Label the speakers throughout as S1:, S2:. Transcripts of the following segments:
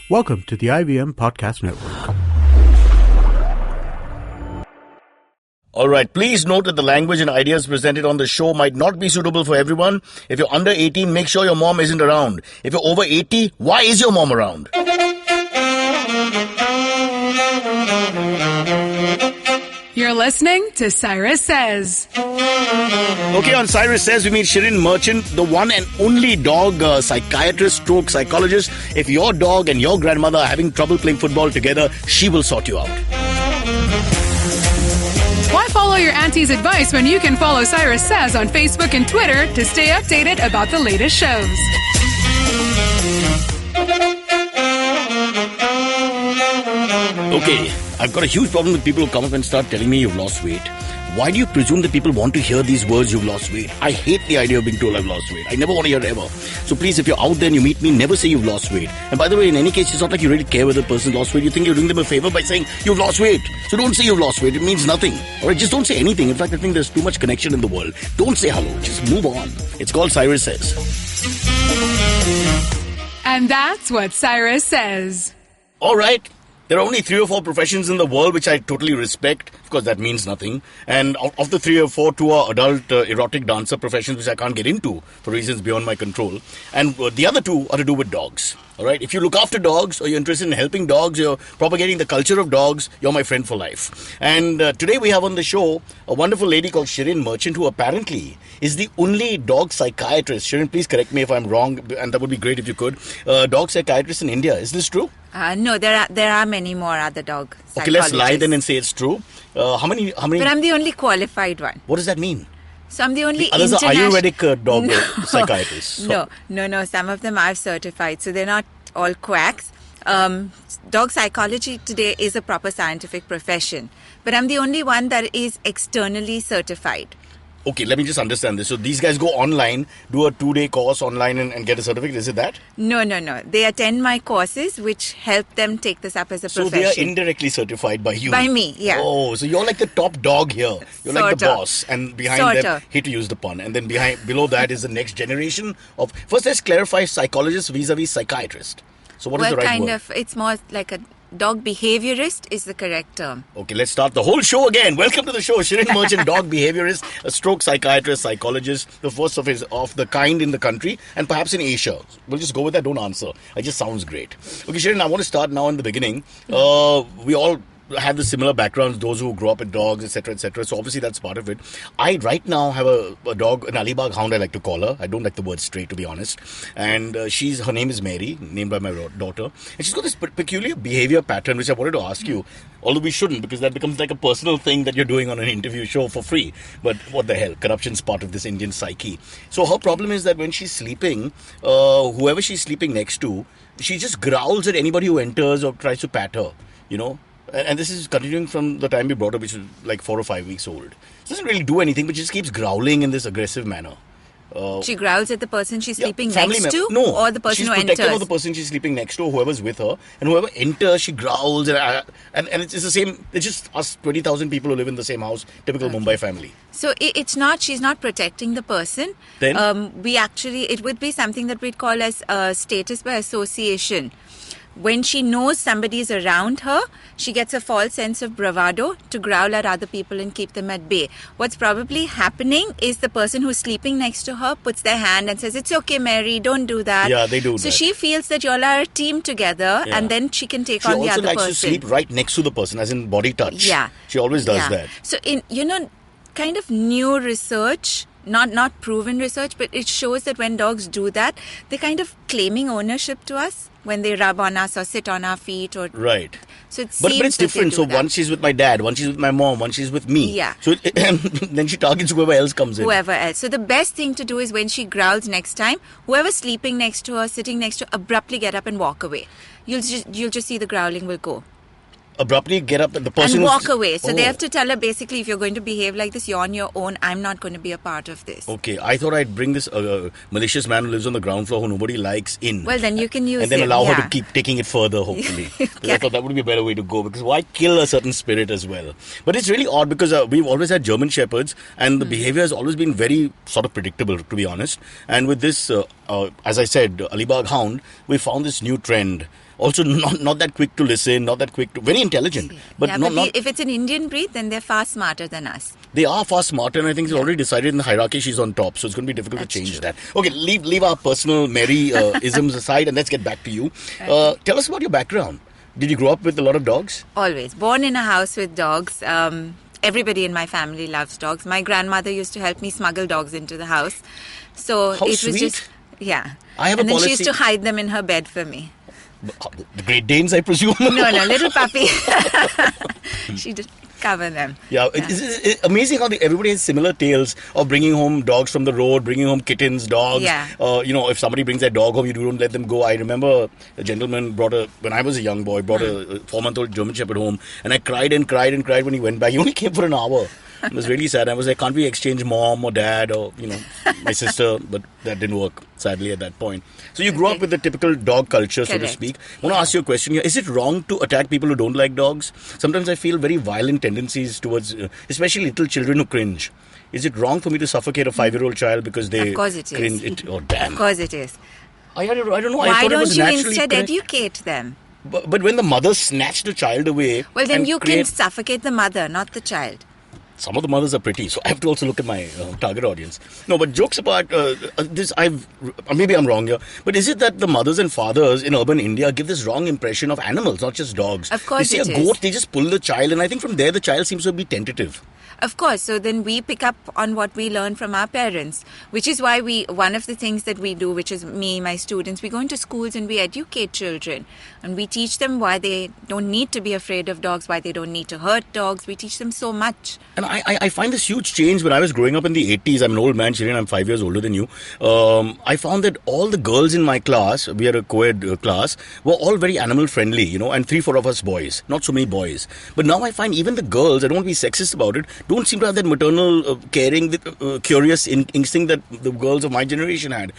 S1: Welcome to the IVM Podcast Network.
S2: All right, please note that the language and ideas presented on the show might not be suitable for everyone. If you're under 18, make sure your mom isn't around. If you're over 80, why is your mom around?
S3: You're listening to Cyrus Says.
S2: Okay, on Cyrus Says, we meet Shirin Merchant, the one and only dog psychiatrist stroke psychologist. If your dog and your grandmother are having trouble playing football together, she will sort you out.
S3: Why follow your auntie's advice when you can follow Cyrus Says on Facebook and Twitter to stay updated about the latest shows?
S2: Okay, I've got a huge problem with people who come up and start telling me you've lost weight. Why do you presume that people want to hear these words, you've lost weight? I hate the idea of being told I've lost weight. I never want to hear it ever. So please, if you're out there and you meet me, never say you've lost weight. And by the way, in any case, it's not like you really care whether the person lost weight. You think you're doing them a favor by saying you've lost weight. So don't say you've lost weight. It means nothing. Alright, just don't say anything. In fact, I think there's too much connection in the world. Don't say hello. Just move on. It's called Cyrus Says.
S3: And that's what Cyrus says.
S2: Alright. There are only 3 or 4 professions in the world which I totally respect. Of course, that means nothing. And of the 3 or 4, 2 are adult erotic dancer professions which I can't get into for reasons beyond my control. And the other 2 are to do with dogs. All right. If you look after dogs or you're interested in helping dogs, you're propagating the culture of dogs, you're my friend for life. And today we have on the show a wonderful lady called Shirin Merchant, who apparently is the only dog psychiatrist. Shirin, please correct me if I'm wrong, and that would be great if you could. Dog psychiatrist in India. Is this true?
S4: No, there are many more other dog psychologists.
S2: Okay, let's lie then and say it's true. How many?
S4: But I'm the only qualified one.
S2: What does that mean?
S4: So I'm the only
S2: others are Ayurvedic dog psychiatrists.
S4: So. No. Some of them are certified, so they're not all quacks. Dog psychology today is a proper scientific profession, but I'm the only one that is externally certified.
S2: Okay, let me just understand this. So these guys go online, do a 2-day course online and get a certificate. Is it that?
S4: No. They attend my courses, which help them take this up as a profession.
S2: So they are indirectly certified by you?
S4: By me, yeah.
S2: Oh, so you're like the top dog here. You're like the boss. And behind them, hate to use the pun. And then below that is the next generation of... First, let's clarify psychologist vis-a-vis psychiatrist. So what is the right word?
S4: It's more like a... Dog behaviorist is the correct term.
S2: Okay, let's start the whole show again. Welcome to the show. Shirin Merchant, dog behaviorist, a stroke psychiatrist, psychologist, the first of the kind in the country and perhaps in Asia. We'll just go with that. Don't answer. It just sounds great. Okay, Shirin, I want to start now in the beginning. We all have the similar backgrounds, those who grow up with dogs, etc., etc. So obviously that's part of it. I right now have a dog, an Alibag hound, I like to call her. I don't like the word stray, to be honest. And her name is Mary, named by my daughter. And she's got this peculiar behavior pattern, which I wanted to ask you, although we shouldn't, because that becomes like a personal thing that you're doing on an interview show for free. But what the hell, corruption's part of this Indian psyche. So her problem is that when she's sleeping, whoever she's sleeping next to, she just growls at anybody who enters or tries to pat her, you know. And this is continuing from the time we brought her, which was like 4 or 5 weeks old. She doesn't really do anything, but she just keeps growling in this aggressive manner.
S4: She growls at the person she's sleeping next to?
S2: No.
S4: Or the person who enters?
S2: She's protective of the person she's sleeping next to, or whoever's with her. And whoever enters, she growls. And it's the same. It's just us 20,000 people who live in the same house. Typical Mumbai family.
S4: So she's not protecting the person.
S2: Then?
S4: It would be something that we'd call as status by association. When she knows somebody is around her, she gets a false sense of bravado to growl at other people and keep them at bay. What's probably happening is the person who's sleeping next to her puts their hand and says, "It's okay, Mary, don't do that."
S2: Yeah, they do
S4: so
S2: that.
S4: she feels that y'all are a team together, and then she can take on the other person.
S2: She also likes to sleep right next to the person, as in body touch.
S4: Yeah.
S2: She always does that.
S4: So kind of new research, not proven research, but it shows that when dogs do that, they're kind of claiming ownership to us when they rub on us or sit on our feet.
S2: Right.
S4: So
S2: but it's different. So once she's with my dad, once she's with my mom, once she's with me.
S4: Yeah.
S2: So then she targets whoever else comes in.
S4: Whoever else. So the best thing to do is when she growls next time, whoever's sleeping next to her, sitting next to her, abruptly get up and walk away. You'll just see the growling will go.
S2: Abruptly get up, the person
S4: and walk away. So they have to tell her, basically, if you're going to behave like this, you're on your own. I'm not going to be a part of this.
S2: Okay, I thought I'd bring this malicious man who lives on the ground floor who nobody likes in.
S4: Well, then you can use
S2: and then
S4: him,
S2: allow her to keep taking it further, hopefully. I thought that would be a better way to go, because why kill a certain spirit as well? But it's really odd because we've always had German Shepherds and the behavior has always been very sort of predictable, to be honest. And with this as I said, Alibag Hound, we found this new trend. Also, not that quick to listen, not that quick to... Very intelligent. But
S4: if it's an Indian breed, then they're far smarter than us.
S2: They are far smarter, and I think it's already decided in the hierarchy she's on top, so it's going to be difficult to change that. Okay, leave our personal Mary isms aside, and let's get back to you. Tell us about your background. Did you grow up with a lot of dogs?
S4: Always. Born in a house with dogs. Everybody in my family loves dogs. My grandmother used to help me smuggle dogs into the house. So
S2: How
S4: it
S2: sweet.
S4: was just... Yeah.
S2: I have
S4: and
S2: a
S4: then
S2: policy...
S4: she used to hide them in her bed for me.
S2: The Great Danes, I presume?
S4: No, little puppy. She did cover them.
S2: Yeah, it's amazing how everybody has similar tales of bringing home dogs from the road, bringing home kittens, dogs.
S4: Yeah.
S2: If somebody brings their dog home, you don't let them go. I remember a gentleman when I was a young boy, brought a 4-month-old German Shepherd home, and I cried and cried and cried when he went back. He only came for an hour. It was really sad. I was like, can't we exchange mom or dad or, my sister? But that didn't work, sadly, at that point. So you grew up with the typical dog culture, so to speak. I want to ask you a question here. Is it wrong to attack people who don't like dogs? Sometimes I feel very violent tendencies towards, especially little children who cringe. Is it wrong for me to suffocate a 5-year-old child because they
S4: Of course it is.
S2: cringe? Oh, damn.
S4: Of course it is.
S2: I don't know. I
S4: Why
S2: thought it
S4: don't
S2: was
S4: you
S2: naturally
S4: instead
S2: correct.
S4: educate them?
S2: But when the mother snatched the child away...
S4: Well, then
S2: and
S4: you can suffocate the mother, not the child.
S2: Some of the mothers are pretty, so I have to also look at my target audience. No, but jokes apart, this maybe I'm wrong here, but is it that the mothers and fathers in urban India give this wrong impression of animals, not just dogs?
S4: Of course
S2: they see a goat, they just pull the child, and I think from there the child seems to be tentative.
S4: Of course. So then we pick up on what we learn from our parents, which is why one of the things that we do, which is me, my students, we go into schools and we educate children and we teach them why they don't need to be afraid of dogs, why they don't need to hurt dogs. We teach them so much.
S2: And I find this huge change when I was growing up in the 80s. I'm an old man, Shirin, I'm 5 years older than you. I found that all the girls in my class, we are a co-ed class, were all very animal friendly, and 3-4 of us boys, not so many boys. But now I find even the girls, I don't want to be sexist about it, don't seem to have that maternal, caring, curious instinct that the girls of my generation had.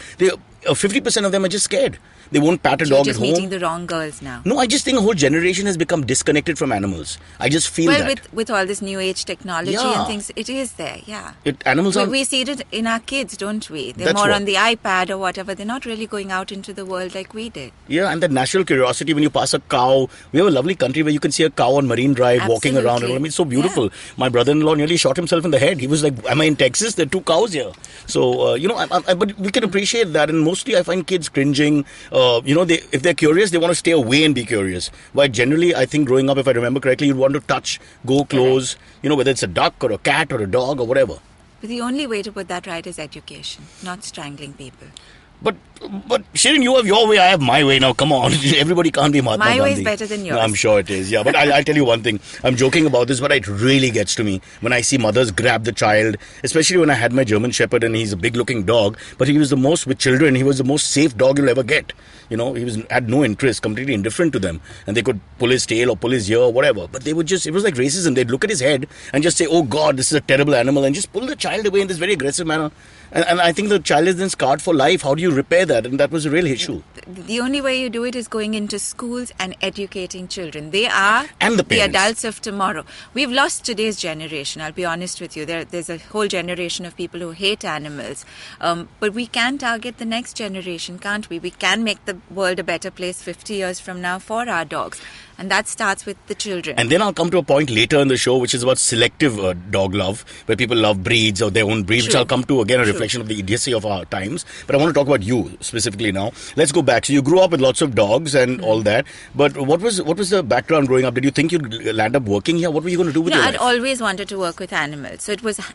S2: 50% of them are just scared. They won't pat a dog at home.
S4: You're just meeting the wrong girls now.
S2: No, I just think a whole generation has become disconnected from animals. I just feel that.
S4: Well, with all this new age technology and things, it is there, We see it in our kids, don't we? They're more on the iPad or whatever. They're not really going out into the world like we did.
S2: Yeah, and that natural curiosity when you pass a cow. We have a lovely country where you can see a cow on Marine Drive walking around. I mean, it's so beautiful. Yeah. My brother-in-law nearly shot himself in the head. He was like, am I in Texas? There are 2 cows here. So, but we can appreciate that. And mostly I find kids cringing. If they're curious, they want to stay away and be curious. But generally, I think growing up, if I remember correctly, you'd want to touch, go close, whether it's a duck or a cat or a dog or whatever.
S4: But the only way to put that right is education, not strangling people.
S2: But Shirin, you have your way, I have my way now. Come on, everybody can't be Mahatma Gandhi.
S4: My way is better than yours.
S2: No, I'm sure it is, yeah. But I'll tell you one thing. I'm joking about this, but it really gets to me when I see mothers grab the child, especially when I had my German Shepherd and he's a big-looking dog. But he was the most, with children, he was the most safe dog you'll ever get. He had no interest, completely indifferent to them. And they could pull his tail or pull his ear or whatever. But they would it was like racism. They'd look at his head and just say, oh God, this is a terrible animal, and just pull the child away in this very aggressive manner. And I think the child is then scarred for life. How do you repair that? And that was a real issue.
S4: The only way you do it is going into schools and educating children. They are
S2: the
S4: adults of tomorrow. We've lost today's generation, I'll be honest with you. There's a whole generation of people who hate animals. But we can target the next generation, can't we? We can make the world a better place 50 years from now for our dogs. And that starts with the children.
S2: And then I'll come to a point later in the show which is about selective dog love, where people love breeds or their own breed, which I'll come to, again, a reflection of the idiocy of our times. But I want to talk about you specifically now. Let's go back. So you grew up with lots of dogs and all that. But what was the background growing up? Did you think you'd land up working here? What were you going to do with your life?
S4: I'd always wanted to work with animals. So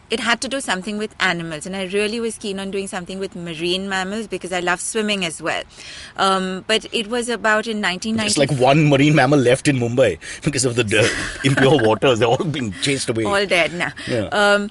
S4: it had to do something with animals. And I really was keen on doing something with marine mammals because I love swimming as well. But it was about in 1990.
S2: It's like one marine mammal left in Mumbai because of the impure waters. They're all being chased away.
S4: All dead now.
S2: Yeah.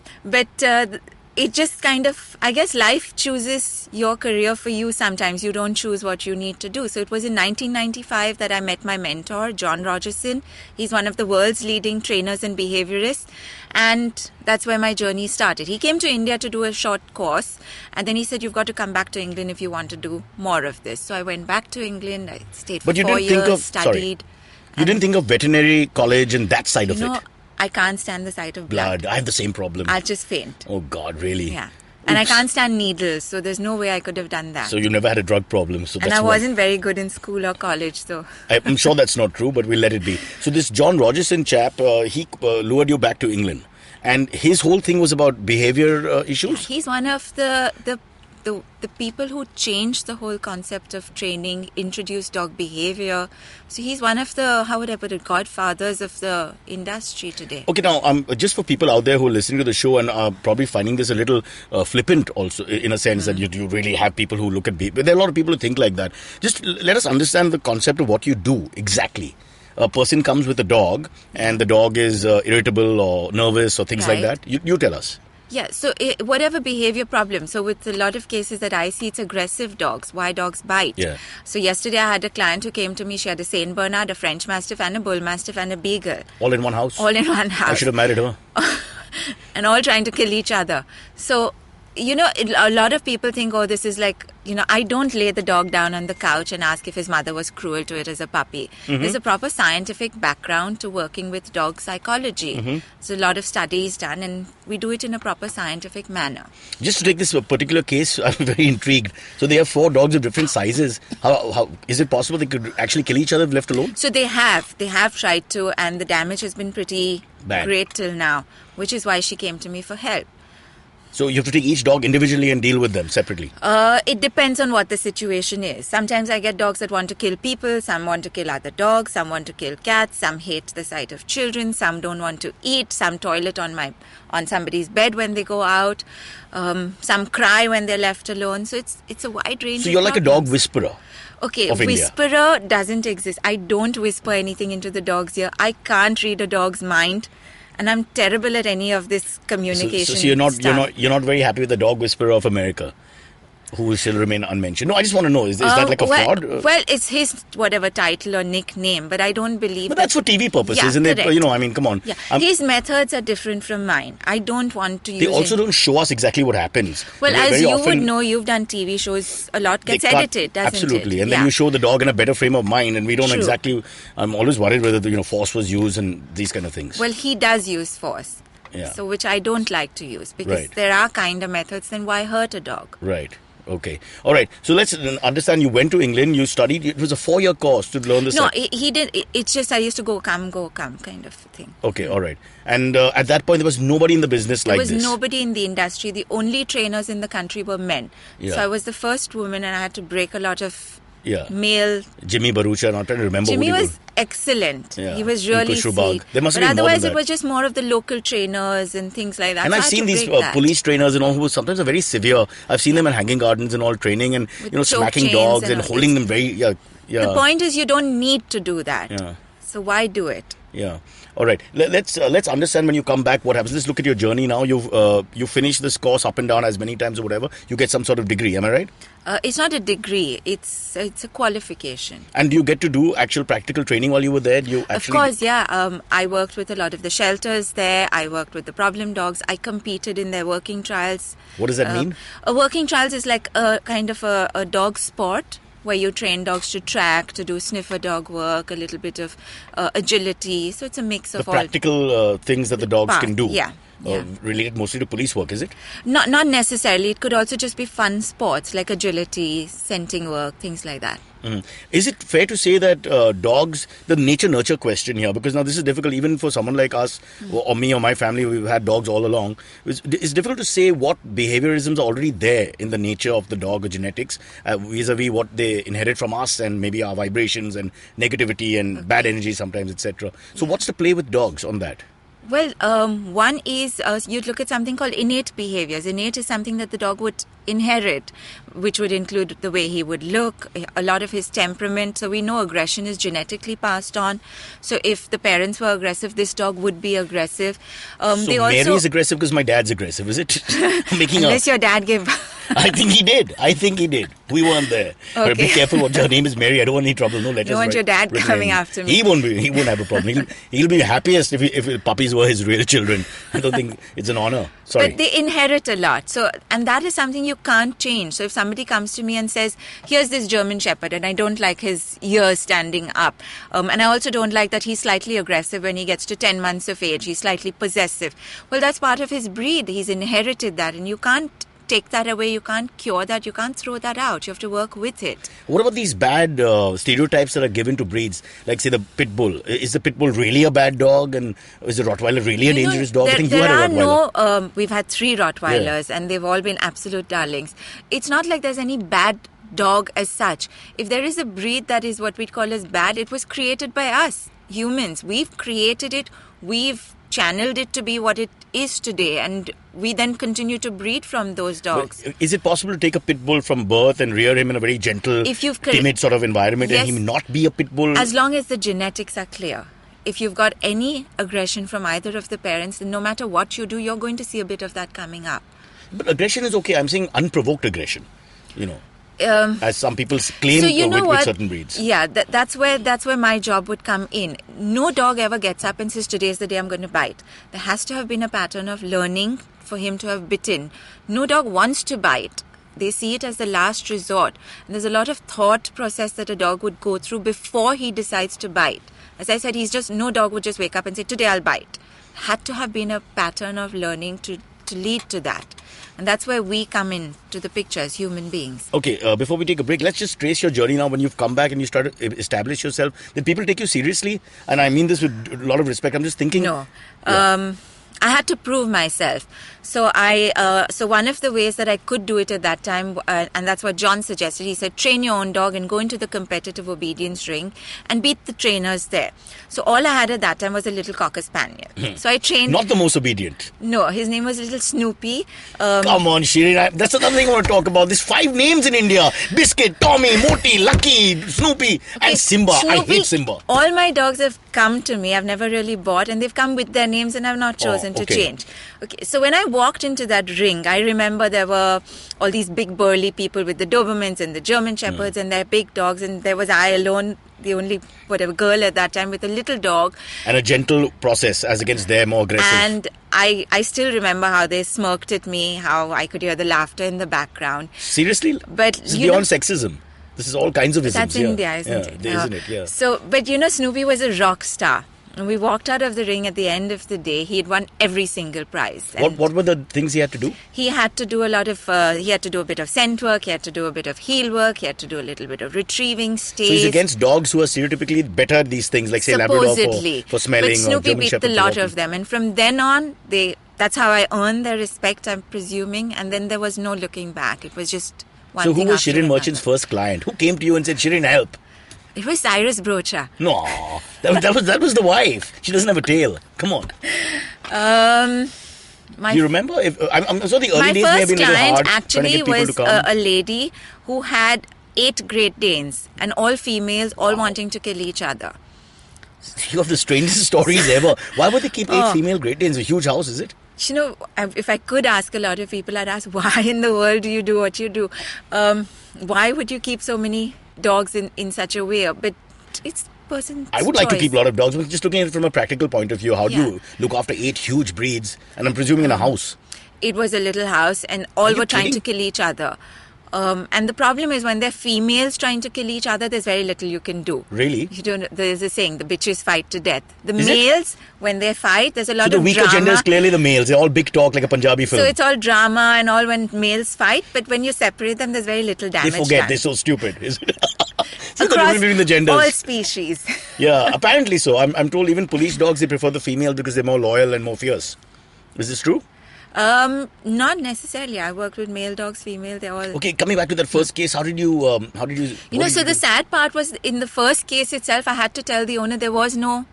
S4: It just kind of, I guess life chooses your career for you sometimes. You don't choose what you need to do. So it was in 1995 that I met my mentor, John Rogerson. He's one of the world's leading trainers and behaviorists. And that's where my journey started. He came to India to do a short course. And then he said, you've got to come back to England if you want to do more of this. So I went back to England. I stayed for 4 years, studied.
S2: You didn't think of veterinary college and that side of it?
S4: I can't stand the sight of blood.
S2: I have the same problem.
S4: I'll just faint.
S2: Oh God, really?
S4: Yeah. And I can't stand needles, so there's no way I could have done that.
S2: So you never had a drug problem. So
S4: and
S2: that's
S4: I wasn't very good in school or college, so...
S2: I'm sure that's not true, but we'll let it be. So this John Rogerson chap, he lured you back to England. And his whole thing was about behavior issues?
S4: He's one of the people who changed the whole concept of training, introduced dog behavior. So he's one of the, how would I put it, godfathers of the industry today.
S2: Okay, now, just for people out there who are listening to the show and are probably finding this a little flippant also, in a sense that you really have people who look at behavior. There are a lot of people who think like that. Just let us understand the concept of what you do exactly. A person comes with a dog and the dog is irritable or nervous or things like that. You tell us.
S4: Yeah, so whatever behavior problem. So with a lot of cases that I see, it's aggressive dogs. Why dogs bite?
S2: Yeah.
S4: So yesterday I had a client who came to me. She had a Saint Bernard, a French Mastiff and a Bull Mastiff and a Beagle.
S2: All in one house?
S4: All in one house.
S2: I should have married her.
S4: And all trying to kill each other. So, a lot of people think, oh, this is like, I don't lay the dog down on the couch and ask if his mother was cruel to it as a puppy.
S2: Mm-hmm.
S4: There's a proper scientific background to working with dog psychology. Mm-hmm. So a lot of studies done and we do it in a proper scientific manner.
S2: Just to take this particular case, I'm very intrigued. So they have 4 dogs of different sizes. How is it possible they could actually kill each other if left alone?
S4: So they have tried to, and the damage has been pretty
S2: bad,
S4: great till now, which is why she came to me for help.
S2: So you have to take each dog individually and deal with them separately?
S4: It depends on what the situation is. Sometimes I get dogs that want to kill people, some want to kill other dogs, some want to kill cats, some hate the sight of children, some don't want to eat, some toilet on somebody's bed when they go out, some cry when they're left alone. So it's a wide range.
S2: So you're like a dog whisperer.
S4: Okay, whisperer doesn't exist. I don't whisper anything into the dog's ear. I can't read a dog's mind. And I'm terrible at any of this communication.
S2: So you're not very happy with the dog whisperer of America, who will still remain unmentioned. No, I just want to know, is that like a fraud?
S4: Well, it's his whatever title or nickname, but I don't believe.
S2: But that's for TV purposes, isn't it? Come on.
S4: Yeah. His methods are different from mine. I don't want to use.
S2: They also don't show us exactly what happens.
S4: Well, as you would know, you've done TV shows. A lot gets edited, doesn't it?
S2: Absolutely, and then you show the dog in a better frame of mind, and we don't exactly. I'm always worried whether force was used and these kind of things.
S4: Well, he does use force.
S2: Yeah.
S4: So which I don't like to use because there are kinder methods. Then why hurt a dog?
S2: Right. Okay. All right. So let's understand. You went to England. You studied. It was a 4-year course to learn this.
S4: No, he did. It's just I used to go come kind of thing.
S2: Okay. All right. And at that point, there was nobody in the business like this.
S4: There was nobody in the industry. The only trainers in the country were men. Yeah. So I was the first woman, and I had to break a lot of male.
S2: Jimmy Barucha. I'm not trying to remember.
S4: Jimmy was excellent.
S2: Yeah.
S4: He was really sweet.
S2: There must
S4: but
S2: have been
S4: otherwise,
S2: more
S4: it was just more of the local trainers and things like that.
S2: And I've seen these police trainers and all who sometimes are very severe. I've seen them in hanging gardens and all training and smacking dogs and holding them very.
S4: The point is, you don't need to do that.
S2: Yeah.
S4: So why do it?
S2: Yeah. All right. Let's understand when you come back what happens. Let's look at your journey now. You finished this course up and down as many times or whatever. You get some sort of degree. Am I right?
S4: It's not a degree. It's a qualification.
S2: And do you get to do actual practical training while you were there?
S4: Of course, yeah. I worked with a lot of the shelters there. I worked with the problem dogs. I competed in their working trials.
S2: What does that mean?
S4: A working trials is like a kind of a dog sport, where you train dogs to track, to do sniffer dog work, a little bit of agility. So it's a mix of
S2: all. The practical things that the dogs can do.
S4: Yeah.
S2: Related mostly to police work, is it?
S4: Not necessarily. It could also just be fun sports like agility, scenting work, things like that.
S2: Mm. Is it fair to say that dogs, the nature-nurture question here, because now this is difficult even for someone like us or me or my family, we've had dogs all along. It's difficult to say what behaviorisms are already there in the nature of the dog or genetics vis-a-vis what they inherit from us and maybe our vibrations and negativity and bad energy sometimes, etc. So what's the play with dogs on that?
S4: Well, one is you'd look at something called innate behaviors. Innate is something that the dog would inherit, which would include the way he would look, a lot of his temperament. So we know aggression is genetically passed on. So if the parents were aggressive, this dog would be aggressive.
S2: So Mary is aggressive because my dad's aggressive, is it?
S4: Unless your dad gave...
S2: I think he did. We weren't there.
S4: Okay.
S2: But be careful. Her name is Mary. I don't want any trouble. No letters.
S4: You don't want your dad coming after me.
S2: He won't have a problem. He'll be happiest if puppies were his real children. I don't think it's an honor. Sorry.
S4: But they inherit a lot. So, and that is something you can't change. So if somebody comes to me and says, here's this German Shepherd and I don't like his ears standing up. And I also don't like that he's slightly aggressive when he gets to 10 months of age. He's slightly possessive. Well, that's part of his breed. He's inherited that and you can't take that away. You can't cure that. You can't throw that out. You have to work with it.
S2: What about these bad stereotypes that are given to breeds? Like, say, the pit bull. Is the pit bull really a bad dog? And is the Rottweiler really a dangerous dog? I think you had a Rottweiler.
S4: We've had 3 Rottweilers, and they've all been absolute darlings. It's not like there's any bad dog as such. If there is a breed that is what we'd call as bad, it was created by us, humans. We've created it. We've channeled it to be what it is today, and we then continue to breed from those dogs.
S2: But is it possible to take a pit bull from birth and rear him in a very gentle, timid sort of environment, and him not be a pit bull?
S4: As long as the genetics are clear. If you've got any aggression from either of the parents, then no matter what you do, you're going to see a bit of that coming up.
S2: But aggression is okay. I'm saying unprovoked aggression, as some people claim with certain breeds.
S4: Yeah, that's where my job would come in. No dog ever gets up and says, today's the day I'm going to bite. There has to have been a pattern of learning for him to have bitten. No dog wants to bite. They see it as the last resort. And there's a lot of thought process that a dog would go through before he decides to bite. As I said, no dog would just wake up and say, today I'll bite. Had to have been a pattern of learning to lead to that. And that's where we come in to the picture as human beings.
S2: Okay, before we take a break, let's just trace your journey now. When you've come back and you start to establish yourself, did people take you seriously? And I mean this with a lot of respect. I'm just thinking...
S4: No. I had to prove myself. So so one of the ways that I could do it at that time, and that's what John suggested, he said, train your own dog and go into the competitive obedience ring and beat the trainers there. So all I had at that time was a little Cocker Spaniel. So I trained...
S2: Not the most obedient.
S4: No, his name was Little Snoopy.
S2: Come on, Shirin. That's another thing I want to talk about. There's 5 names in India. Biscuit, Tommy, Moti, Lucky, Snoopy, and Simba.
S4: Snoopy,
S2: I hate Simba.
S4: All my dogs have come to me. I've never really bought, and they've come with their names, and I've not chosen to change. Okay, so when I walked into that ring, I remember there were all these big burly people with the Dobermans and the German Shepherds and their big dogs, and there was I alone, the only girl at that time with a little dog. And
S2: a gentle process as against their more aggressive.
S4: And I still remember how they smirked at me, how I could hear the laughter in the background.
S2: Seriously?
S4: But
S2: this is beyond sexism. This is all kinds of isms.
S4: That's India, isn't it?
S2: Isn't it? Yeah.
S4: So, but Snoopy was a rock star. And we walked out of the ring at the end of the day. He had won every single prize.
S2: What were the things he had to do?
S4: He had to do a lot of, he had to do a bit of scent work, he had to do a bit of heel work, he had to do a little bit of retrieving, stays.
S2: So he's against dogs who are stereotypically better at these things, like say Labrador for smelling,
S4: but Snoopy
S2: or German
S4: beat
S2: Shepherd
S4: the lot of them. And from then on, that's how I earned their respect, I'm presuming. And then there was no looking back. It was just one thing.
S2: So who was Shirin Merchant's first client? Who came to you and said, Shirin, help?
S4: It was Cyrus Brocha.
S2: No, that was the wife. She doesn't have a tail. Come on. You remember? I'm sorry, the early days may have been a little hard.
S4: My first client actually was a lady who had 8 Great Danes, and all females, all wanting to kill each other.
S2: You have the strangest stories ever. Why would they keep 8 female Great Danes? A huge house, is it?
S4: If I could ask a lot of people, I'd ask, why in the world do you do what you do? Why would you keep so many dogs in such a way? But it's person's
S2: I would
S4: choice.
S2: like to keep a lot of dogs, but just looking at it from a practical point of view, how do you look after 8 huge breeds, and I'm presuming in a house? It
S4: was a little house, and all were trying to kill each other. And the problem is when they're females trying to kill each other, there's very little you can do.
S2: Really?
S4: There's a saying, the bitches fight to death. The males, when they fight, there's a lot of drama.
S2: So the weaker gender is clearly the males. They're all big talk like a Punjabi film.
S4: So it's all drama and all when males fight, but when you separate them, there's very little damage.
S2: They forget, they're so stupid. So the difference between the genders.
S4: All species.
S2: Yeah, apparently so. I'm told even police dogs, they prefer the female because they're more loyal and more fierce. Is this true?
S4: Not necessarily. I worked with male dogs, female. They're all.
S2: Okay, coming back to that first case, how did you?
S4: So the sad part was in the first case itself, I had to tell the owner there was no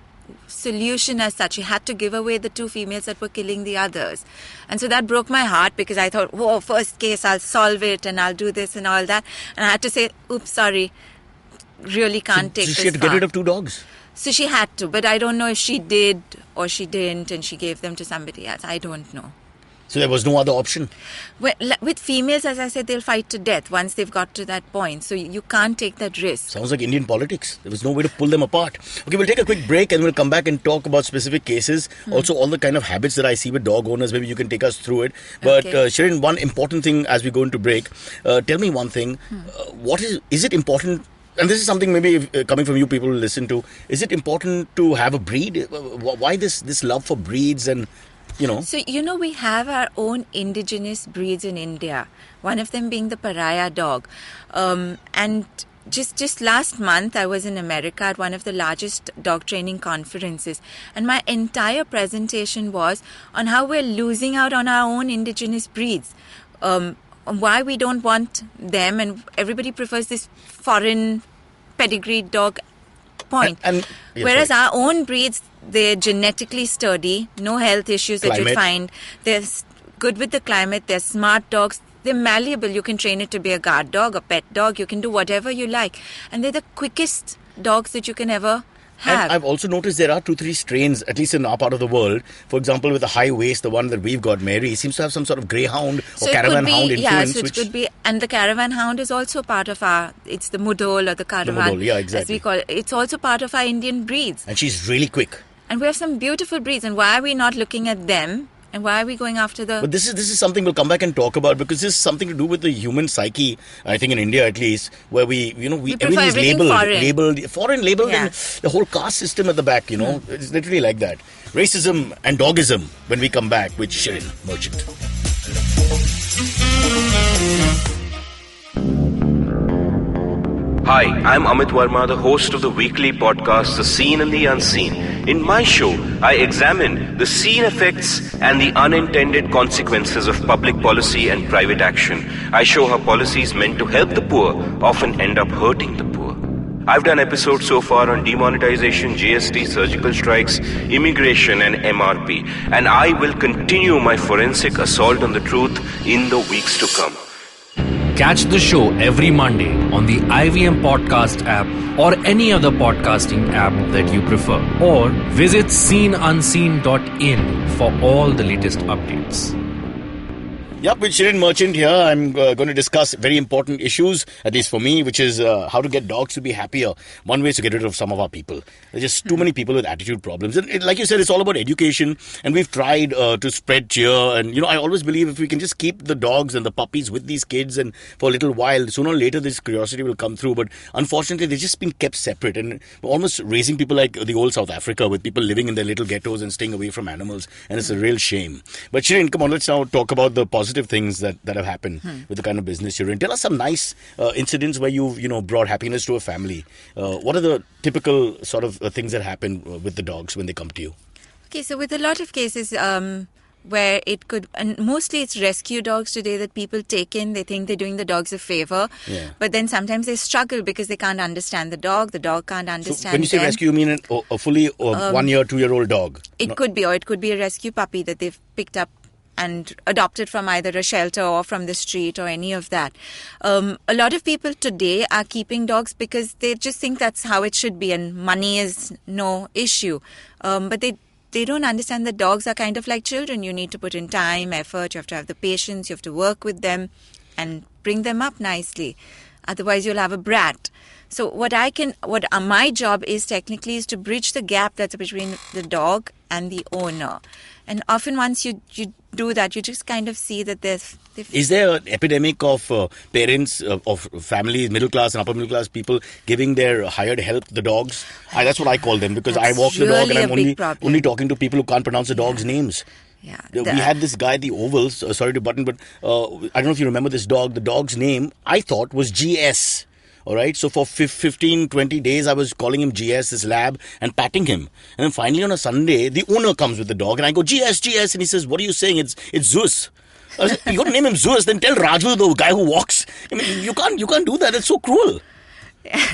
S4: solution as such. He had to give away the 2 females that were killing the others, and so that broke my heart because I thought, whoa, first case, I'll solve it and I'll do this and all that, and I had to say, oops, sorry, really can't take this.
S2: So she had to get rid of 2 dogs.
S4: So she had to, but I don't know if she did or she didn't, and she gave them to somebody else. I don't know.
S2: So there was no other option?
S4: With females, as I said, they'll fight to death once they've got to that point. So you can't take that risk.
S2: Sounds like Indian politics. There was no way to pull them apart. Okay, we'll take a quick break and we'll come back and talk about specific cases. Also, all the kind of habits that I see with dog owners. Maybe you can take us through it. But Shirin, one important thing as we go into break. Tell me one thing. What is it important? And this is something maybe coming from you people who listen to. Is it important to have a breed? Why this love for breeds and...
S4: So, we have our own indigenous breeds in India. One of them being the pariah dog. And just last month, I was in America at one of the largest dog training conferences. And my entire presentation was on how we're losing out on our own indigenous breeds. Why we don't want them, and everybody prefers this foreign pedigree dog point.
S2: Yes,
S4: whereas
S2: right.
S4: our own breeds, they're genetically sturdy, no health issues that
S2: Climate.
S4: you'd find. They're good with the climate, they're smart dogs, they're malleable. You can train it to be a guard dog, a pet dog, you can do whatever you like. And they're the quickest dogs that you can ever have.
S2: And I've also noticed there are 2-3 strains, at least in our part of the world. For example, with the high waist, the one that we've got, Mary, seems to have some sort of greyhound or caravan hound influence.
S4: Yeah, so it could be, and the caravan hound is also part of it's the Mudhol or the caravan.
S2: Mudhol, yeah, exactly.
S4: As we call it. It's also part of our Indian breeds.
S2: And she's really quick.
S4: And we have some beautiful breeds, and why are we not looking at them? And why are we going after the...
S2: But this is something we'll come back and talk about, because this is something to do with the human psyche, I think in India at least, where we
S4: prefer
S2: everything is
S4: everything
S2: foreign labeled,
S4: Yeah.
S2: and the whole caste system at the back, It's literally like that. Racism and dogism when we come back with Shirin Merchant.
S5: Hi, I'm Amit Verma, the host of the weekly podcast The Seen and the Unseen. In my show, I examine the seen effects and the unintended consequences of public policy and private action. I show how policies meant to help the poor often end up hurting the poor. I've done episodes so far on demonetization, GST, surgical strikes, immigration and MRP. And I will continue my forensic assault on the truth in the weeks to come.
S6: Catch the show every Monday on the IVM Podcast app or any other podcasting app that you prefer. Or visit seenunseen.in for all the latest updates.
S2: Yep, with Shirin Merchant here, I'm going to discuss very important issues, at least for me, which is how to get dogs to be happier. One way is to get rid of some of our people. There's just too many people with attitude problems. And like you said, it's all about education. And we've tried to spread cheer. And, I always believe if we can just keep the dogs and the puppies with these kids and for a little while, sooner or later this curiosity will come through. But unfortunately, they've just been kept separate. And we're almost raising people like the old South Africa, with people living in their little ghettos and staying away from animals. And it's a real shame. But Shirin, come on, let's now talk about the positive things that have happened with the kind of business you're in. Tell us some nice incidents where you've brought happiness to a family. What are the typical sort of things that happen with the dogs when they come to you?
S4: Okay, so with a lot of cases where it could, and mostly it's rescue dogs today that people take in. They think they're doing the dogs a favor, but then sometimes they struggle because they can't understand the dog can't understand
S2: So when you say
S4: them.
S2: rescue, you mean a fully 1 year, 2-year-old dog?
S4: It could be, or it could be a rescue puppy that they've picked up and adopted from either a shelter or from the street or any of that. A lot of people today are keeping dogs because they just think that's how it should be and money is no issue. But they don't understand that dogs are kind of like children. You need to put in time, effort, you have to have the patience, you have to work with them and bring them up nicely. Otherwise you'll have a brat. So what my job is technically is to bridge the gap that's between the dog and the owner. And often once you do that, you just kind of see that
S2: Is there an epidemic of parents, of families, middle class and upper middle class people giving their hired help the dogs? That's what I call them, because I walk the dog and I'm only talking to people who can't pronounce the dogs' names.
S4: Yeah,
S2: we had this guy at the Ovals, sorry to button, but I don't know if you remember this dog. The dog's name, I thought, was GS. All right, so for 15, 20 days, I was calling him GS, this lab, and patting him. And then finally on a Sunday, the owner comes with the dog, and I go, GS, and he says, what are you saying? It's Zeus. I said, you got to name him Zeus, then tell Raju, the guy who walks. I mean, you can't do that. It's so cruel.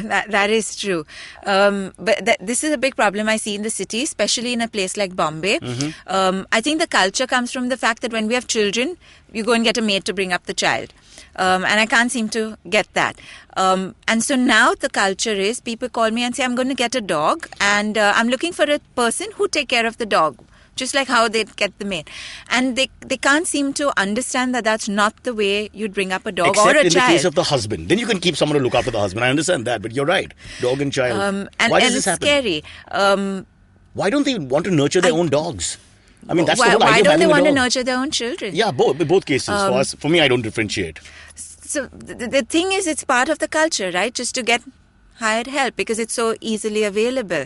S4: That is true. But this is a big problem I see in the city, especially in a place like Bombay. I think the culture comes from the fact that when we have children, you go and get a maid to bring up the child. And I can't seem to get that. And so now the culture is people call me and say, I'm going to get a dog and I'm looking for a person who take care of the dog. Just like how they get the maid. And they can't seem to understand that that's not the way you'd bring up a dog
S2: Except
S4: or a child.
S2: Except in the case of the husband. Then you can keep someone to look after the husband. I understand that, but you're right. Dog and child. Why does this happen?
S4: It's scary.
S2: Why don't they want to nurture their own dogs? I mean, that's the whole idea
S4: why
S2: of
S4: don't they
S2: having a
S4: want to
S2: dog.
S4: nurture their own children?
S2: Yeah, both cases. For me, I don't differentiate.
S4: So the thing is, it's part of the culture, right? Just to get hired help because it's so easily available.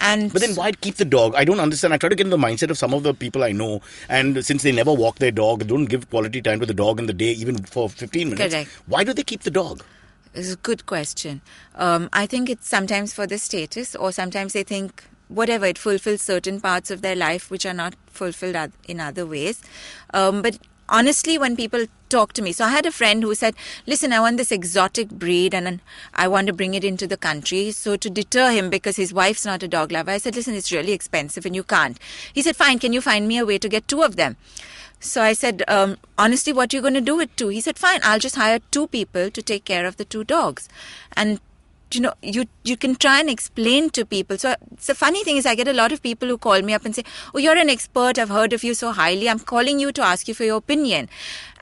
S2: But then why keep the dog? I don't understand. I try to get in the mindset of some of the people I know, and since they never walk their dog, don't give quality time to the dog in the day, even for 15 minutes.
S4: Correct.
S2: Why do they keep the dog?
S4: It's a good question. I think it's sometimes for the status, or sometimes they think whatever, it fulfills certain parts of their life which are not fulfilled in other ways. But honestly, when people talk to me, so I had a friend who said, listen, I want this exotic breed and I want to bring it into the country. So to deter him, because his wife's not a dog lover, I said, listen, it's really expensive and you can't. He said, fine, can you find me a way to get 2 of them? So I said, honestly, what are you going to do with 2? He said, fine, I'll just hire 2 people to take care of the 2 dogs. And you can try and explain to people. So the funny thing is I get a lot of people who call me up and say, oh, you're an expert. I've heard of you so highly. I'm calling you to ask you for your opinion.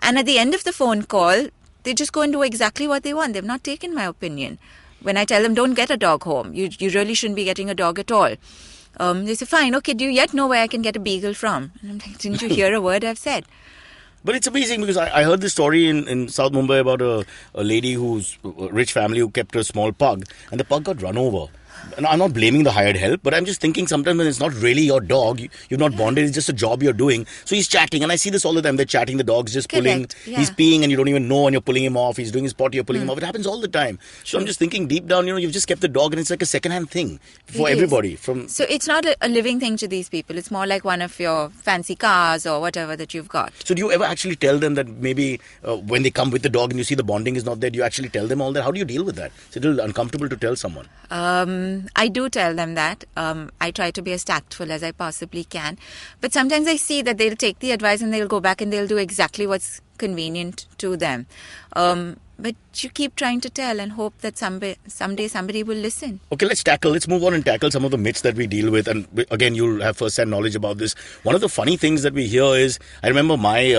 S4: And at the end of the phone call, they just go and do exactly what they want. They've not taken my opinion. When I tell them, don't get a dog home. You really shouldn't be getting a dog at all. They say, fine, okay, do you yet know where I can get a beagle from? And I'm like, didn't you hear a word I've said?
S2: But it's amazing because I heard this story in South Mumbai about a lady who's a rich family who kept a small pug, and the pug got run over. And I'm not blaming the hired help, but I'm just thinking sometimes when it's not really your dog, you're not bonded, it's just a job you're doing. So he's chatting, and I see this all the time. They're chatting, the dog's just pulling.
S4: Yeah.
S2: He's peeing, and you don't even know, and you're pulling him off. He's doing his potty, you're pulling him off. It happens all the time. So I'm just thinking deep down, you've just kept the dog, and it's like a second-hand thing for everybody.
S4: So it's not a living thing to these people. It's more like one of your fancy cars or whatever that you've got.
S2: So do you ever actually tell them that maybe when they come with the dog and you see the bonding is not there, do you actually tell them all that? How do you deal with that? Is it a little uncomfortable to tell someone?
S4: I do tell them that. I try to be as tactful as I possibly can. But sometimes I see that they'll take the advice and they'll go back and they'll do exactly what's convenient to them. But you keep trying to tell and hope that someday somebody will listen.
S2: Okay, let's move on and tackle some of the myths that we deal with. And again, you'll have first-hand knowledge about this. One of the funny things that we hear is, I remember my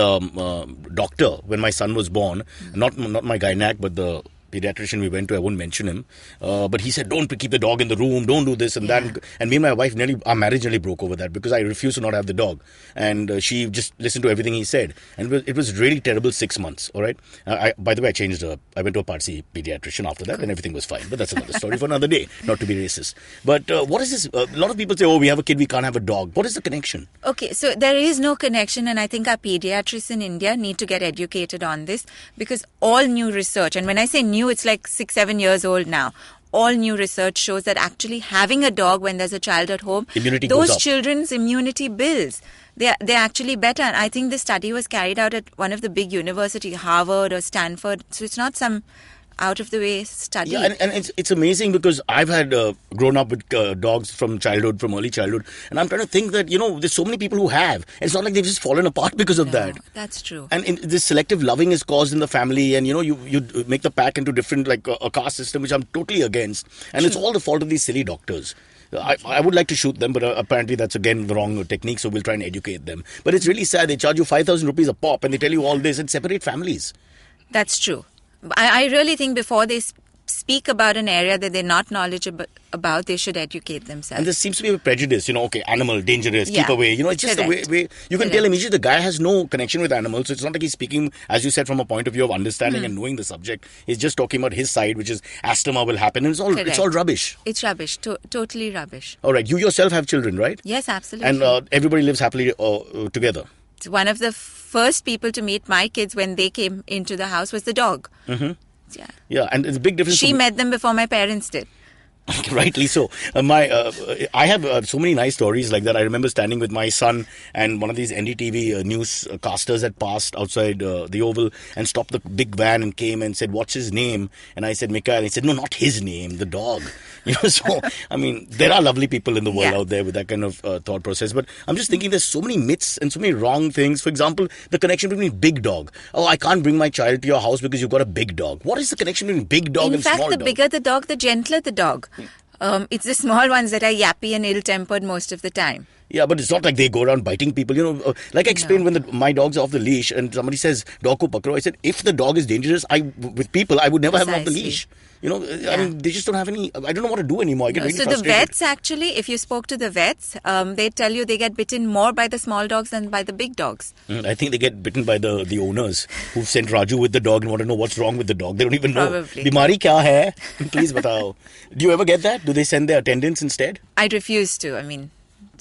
S2: doctor, when my son was born, not my gynac, but the pediatrician we went to, I won't mention him, but he said, don't keep the dog in the room, don't do this and that. And me and my wife, our marriage nearly broke over that because I refused to not have the dog. And she just listened to everything he said. And it was really terrible 6 months, all right? By the way, I went to a Parsi pediatrician after that and everything was fine. But that's another story for another day, not to be racist. But what is this? A lot of people say, oh, we have a kid, we can't have a dog. What is the connection?
S4: Okay, so there is no connection, and I think our pediatrists in India need to get educated on this, because all new research, and when I say new, it's like 6-7 years old now. All new research shows that actually having a dog when there's a child at home,
S2: immunity goes
S4: those
S2: up.
S4: Children's immunity builds. They're actually better. And I think the study was carried out at one of the big universities, Harvard or Stanford. So it's not some out-of-the-way study.
S2: Yeah, and it's amazing because I've had grown up with dogs from early childhood, and I'm trying to think that, there's so many people who have. It's not like they've just fallen apart because of that.
S4: That's true.
S2: And this selective loving is caused in the family, and, you make the pack into different, like a caste system, which I'm totally against. And It's all the fault of these silly doctors. I would like to shoot them, but apparently that's again the wrong technique, so we'll try and educate them. But it's really sad. They charge you 5,000 rupees a pop, and they tell you all this and separate families.
S4: That's true. I really think before they speak about an area that they're not knowledgeable about, they should educate themselves.
S2: And there seems to be a prejudice, okay, animal, dangerous, keep away. It's just the way you can tell immediately the guy has no connection with animals. So it's not like he's speaking, as you said, from a point of view of understanding and knowing the subject. He's just talking about his side, which is asthma will happen. And it's all rubbish.
S4: It's rubbish, totally rubbish.
S2: All right, you yourself have children, right?
S4: Yes, absolutely.
S2: And everybody lives happily together.
S4: One of the first people to meet my kids when they came into the house was the dog.
S2: Mm-hmm. Yeah, and it's a big difference.
S4: She met them before my parents did.
S2: Rightly so. I have so many nice stories like that. I remember standing with my son, and one of these NDTV newscasters had passed outside the Oval and stopped the big van and came and said, "What's his name?" And I said, "Mikhail." And he said, "No, not his name, the dog." So there are lovely people in the world out there with that kind of thought process. But I'm just thinking, there's so many myths and so many wrong things. For example, the connection between big dog. Oh, I can't bring my child to your house because you've got a big dog. What is the connection between big dog and small dog?
S4: In fact, the bigger the dog, the gentler the dog. It's the small ones that are yappy and ill-tempered most of the time.
S2: Yeah, but it's not like they go around biting people. Like I explained when my dog's off the leash and somebody says, dog ko pakro, I said, if the dog is dangerous, with people, I would never have him off the leash. I mean, they just don't have any, I don't know what to do anymore. I get really frustrated.
S4: So the vets actually, if you spoke to the vets, they tell you they get bitten more by the small dogs than by the big dogs.
S2: I think they get bitten by the owners who've sent Raju with the dog and want to know what's wrong with the dog. They don't even know.
S4: Probably.
S2: Bimari kya hai? Please batao. Do you ever get that? Do they send their attendants instead?
S4: I'd refuse to. I mean,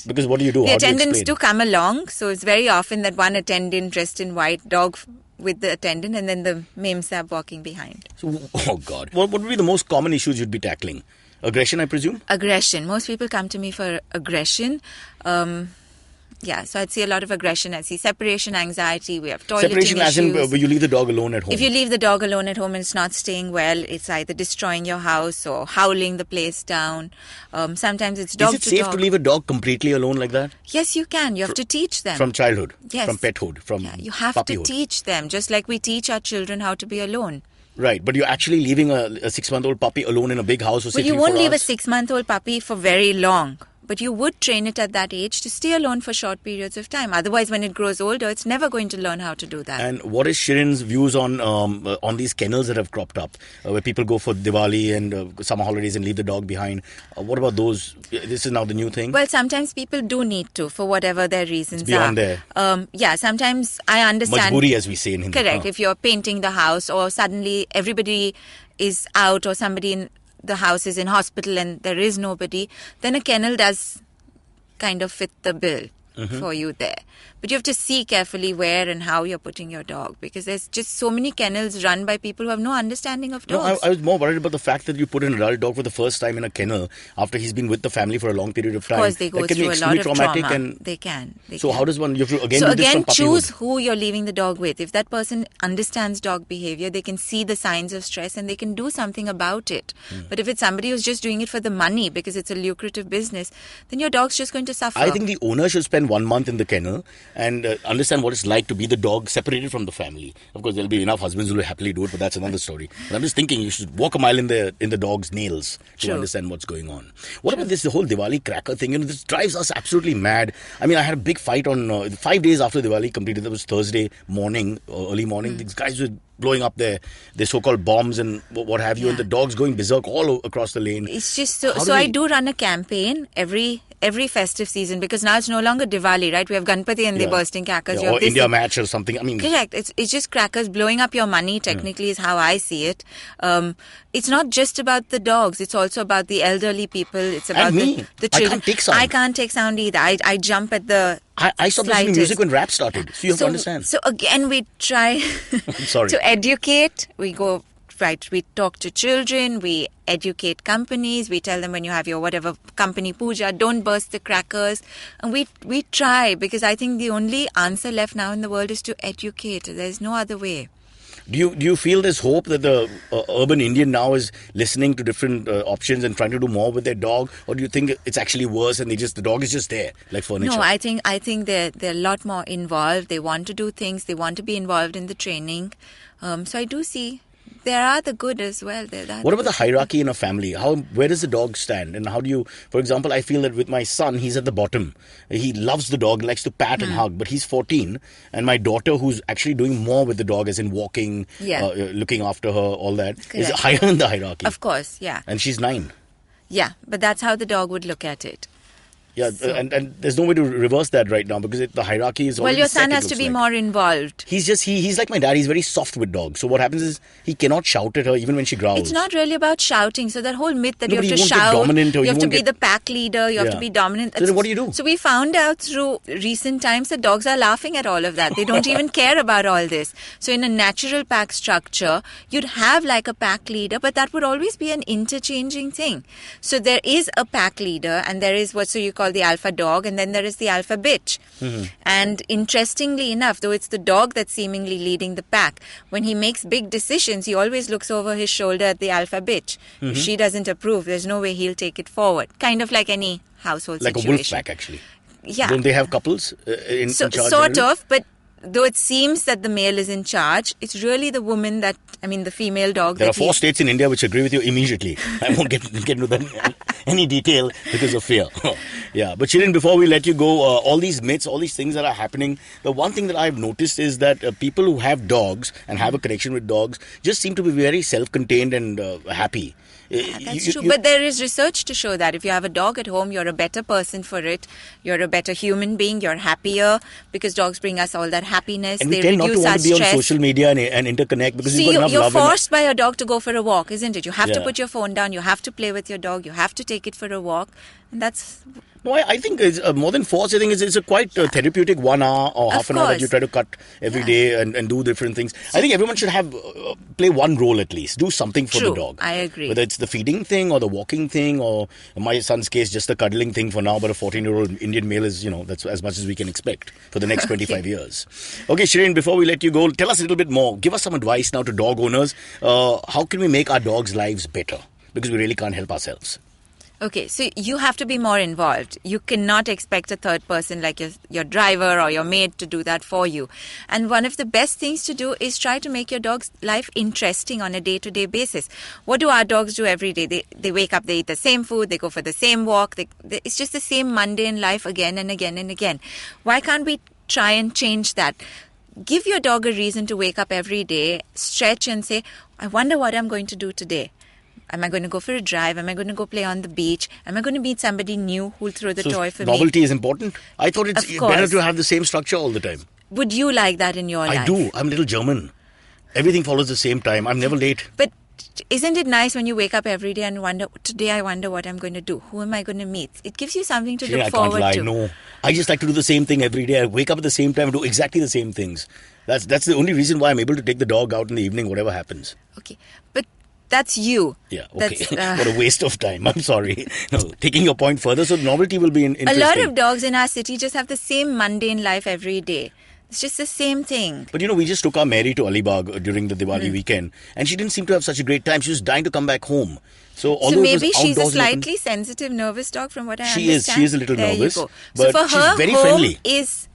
S2: because what do you do?
S4: the
S2: How do you
S4: attendants
S2: explain?
S4: do come along, so it's very often that one attendant dressed in white, dog with the attendant, and then the memsab walking behind.
S2: So, oh God. What would be the most common issues you'd be tackling? Aggression, I presume?
S4: Aggression. Most people come to me for aggression. So I'd see a lot of aggression. I'd see separation anxiety. We have toileting
S2: Separation
S4: issues.
S2: as in where you leave the dog alone at home.
S4: If you leave the dog alone at home and it's not staying well, it's either destroying your house or howling the place down. Sometimes it's dog to dog.
S2: Is it safe to leave a dog completely alone like that?
S4: Yes, you can. You have to teach them.
S2: From childhood?
S4: Yes.
S2: From pethood? From
S4: you have
S2: puppyhood.
S4: to teach them, just like we teach our children how to be alone.
S2: Right, but you're actually leaving a 6-month-old puppy alone in a big house for say
S4: Well, you
S2: 3-4
S4: won't leave a
S2: hours?
S4: 6-month-old puppy for very long. But you would train it at that age to stay alone for short periods of time. Otherwise, when it grows older, it's never going to learn how to do that.
S2: And what is Shirin's views on these kennels that have cropped up, where people go for Diwali and summer holidays and leave the dog behind? What about those? This is now the new thing?
S4: Well, sometimes people do need to, for whatever their reasons
S2: It's beyond
S4: are.
S2: there.
S4: Sometimes I understand.
S2: Majburi, as we say in Hindi.
S4: Correct. If you're painting the house or suddenly everybody is out or somebody in the house is in hospital and there is nobody, then a kennel does kind of fit the bill for you there. But you have to see carefully where and how you're putting your dog, because there's just so many kennels run by people who have no understanding of dogs.
S2: No, I was more worried about the fact that you put an adult dog for the first time in a kennel after he's been with the family for a long period of time.
S4: Of course, they go
S2: that can be
S4: through a lot
S2: extremely
S4: of
S2: traumatic
S4: trauma.
S2: and
S4: They can.
S2: so how does one? You have to again
S4: So
S2: do this from
S4: again,
S2: puppyhood.
S4: choose who you're leaving the dog with. If that person understands dog behavior, they can see the signs of stress and they can do something about it. But if it's somebody who's just doing it for the money because it's a lucrative business, then your dog's just going to suffer.
S2: I think the owner should spend 1 month in the kennel and understand what it's like to be the dog separated from the family. Of course, there'll be enough husbands who will happily do it, but that's another story. But I'm just thinking you should walk a mile in the dog's nails to
S4: True.
S2: understand what's going on. What about the whole Diwali cracker thing? This drives us absolutely mad. I mean, I had a big fight on 5 days after Diwali completed. That was Thursday morning, early morning. These guys were blowing up their so-called bombs and what have you, and the dogs going berserk all across the lane.
S4: It's just so I do run a campaign every festive season, because now it's no longer Diwali, right? We have Ganpati and they're bursting crackers.
S2: Yeah, or India match or something. I mean,
S4: correct. It's just crackers blowing up your money, technically, is how I see it. It's not just about the dogs. It's also about the elderly people. It's about
S2: me.
S4: the
S2: I
S4: children.
S2: can't take sound.
S4: I can't take sound either. I jump at the
S2: I stopped listening to music when rap started. So you have to understand.
S4: So again, we try
S2: sorry.
S4: to educate. We go... Right, we talk to children, we educate companies, we tell them when you have your whatever company puja, don't burst the crackers. And we try, because I think the only answer left now in the world is to educate. There's no other way.
S2: Do you feel there's hope that the urban Indian now is listening to different options and trying to do more with their dog, or do you think it's actually worse and the dog is just there like furniture?
S4: No, I think they're a lot more involved. They want to do things. They want to be involved in the training. So I do see. There are the good as well.
S2: What about the hierarchy in a family? Where does the dog stand? And how do you, for example, I feel that with my son, he's at the bottom. He loves the dog, likes to pat and hug, but he's 14. And my daughter, who's actually doing more with the dog, as in walking, looking after her, all that, is higher in the hierarchy.
S4: Of course, yeah.
S2: And she's 9.
S4: Yeah, but that's how the dog would look at it.
S2: Yeah, so. and there's no way to reverse that right now, because the hierarchy is already
S4: Well, your son
S2: set,
S4: has to be more involved.
S2: He's like my dad. He's very soft with dogs. So what happens is he cannot shout at her even when she growls.
S4: It's not really about shouting. So that whole myth that
S2: No,
S4: you
S2: but
S4: have
S2: you
S4: to
S2: won't get
S4: shout,
S2: dominant or
S4: you
S2: you
S4: have to
S2: won't
S4: be
S2: get-
S4: the pack leader, you have to be dominant.
S2: So then what do you do?
S4: So we found out through recent times that dogs are laughing at all of that. They don't even care about all this. So in a natural pack structure, you'd have like a pack leader, but that would always be an interchanging thing. So there is a pack leader, and there is what you call the alpha dog, and then there is the alpha bitch. And interestingly enough, though it's the dog that's seemingly leading the pack, when he makes big decisions, he always looks over his shoulder at the alpha bitch. If she doesn't approve, there's no way he'll take it forward. Kind of like any household
S2: like
S4: situation.
S2: a wolf pack, actually.
S4: Yeah.
S2: Don't they have couples in charge?
S4: Sort of, but though it seems that the male is in charge, it's really the woman the female dog.
S2: There are 4 states in India which agree with you immediately. I won't get into that any detail because of fear. Yeah, but Shirin, before we let you go, all these myths, all these things that are happening, the one thing that I've noticed is that people who have dogs and have a connection with dogs just seem to be very self-contained and happy.
S4: That's true. But there is research to show that if you have a dog at home, you're a better person for it. You're a better human being. You're happier because dogs bring us all that happiness.
S2: And we tend not to want to be on social media and interconnect because we've got enough love.
S4: You're forced by your dog to go for a walk, isn't it? You have to
S2: Yeah.
S4: put your phone down. You have to play with your dog. You have to take it for a walk. And that's...
S2: No, I think it's more than forced. I think it's a quite therapeutic 1 hour or half an hour that you try to cut every day and do different things. I think everyone should have play one role at least. Do something for
S4: True,
S2: the dog.
S4: I agree.
S2: Whether it's the feeding thing or the walking thing or in my son's case just the cuddling thing for now. But a 14-year-old Indian male is, that's as much as we can expect for the next 25 years. Okay, Shirin, before we let you go, tell us a little bit more. Give us some advice now to dog owners. How can we make our dogs' lives better? Because we really can't help ourselves.
S4: Okay, so you have to be more involved. You cannot expect a third person like your driver or your maid to do that for you. And one of the best things to do is try to make your dog's life interesting on a day-to-day basis. What do our dogs do every day? They wake up, they eat the same food, they go for the same walk. It's just the same mundane life again and again and again. Why can't we try and change that? Give your dog a reason to wake up every day, stretch and say, I wonder what I'm going to do today. Am I going to go for a drive? Am I going to go play on the beach? Am I going to meet somebody new who'll throw the toy for me?
S2: Novelty is important. I thought it's better to have the same structure all the time.
S4: Would you like that in your life?
S2: I do. I'm a little German. Everything follows the same time. I'm never late.
S4: But isn't it nice when you wake up every day and wonder, today I wonder what I'm going to do? Who am I going to meet? It gives you something to look forward to.
S2: I can't lie. No. I just like to do the same thing every day. I wake up at the same time and do exactly the same things. That's the only reason why I'm able to take the dog out in the evening, whatever happens.
S4: Okay. But that's you.
S2: Yeah, okay. What a waste of time. I'm sorry. No, taking your point further, so novelty will be interesting.
S4: A lot of dogs in our city just have the same mundane life every day. It's just the same thing.
S2: But we just took our Mary to Alibag during the Diwali weekend and she didn't seem to have such a great time. She was dying to come back home. So
S4: maybe she's a slightly sensitive, nervous dog from what I understand.
S2: She is a little nervous.
S4: You go.
S2: But
S4: so for
S2: she's
S4: her,
S2: very
S4: home
S2: friendly.
S4: Is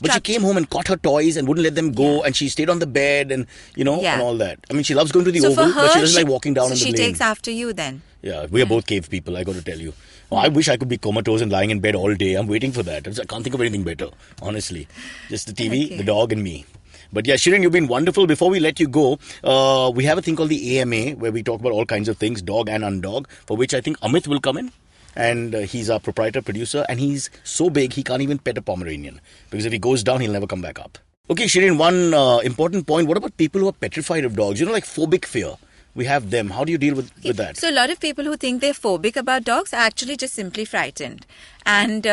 S2: But she came home and caught her toys and wouldn't let them go and she stayed on the bed and, and all that. I mean, she loves going to the oval, but she doesn't like walking down in the lane.
S4: So she takes after you then?
S2: Yeah, we are both cave people, I got to tell you. I wish I could be comatose and lying in bed all day. I'm waiting for that. I can't think of anything better, honestly. Just the TV, the dog and me. But yeah, Shirin, you've been wonderful. Before we let you go, we have a thing called the AMA where we talk about all kinds of things, dog and undog, for which I think Amit will come in. And he's our proprietor, producer, and he's so big he can't even pet a Pomeranian. Because if he goes down, he'll never come back up. Okay, Shirin, one important point. What about people who are petrified of dogs? Like phobic fear. We have them. How do you deal with that?
S4: So a lot of people who think they're phobic about dogs are actually just simply frightened. And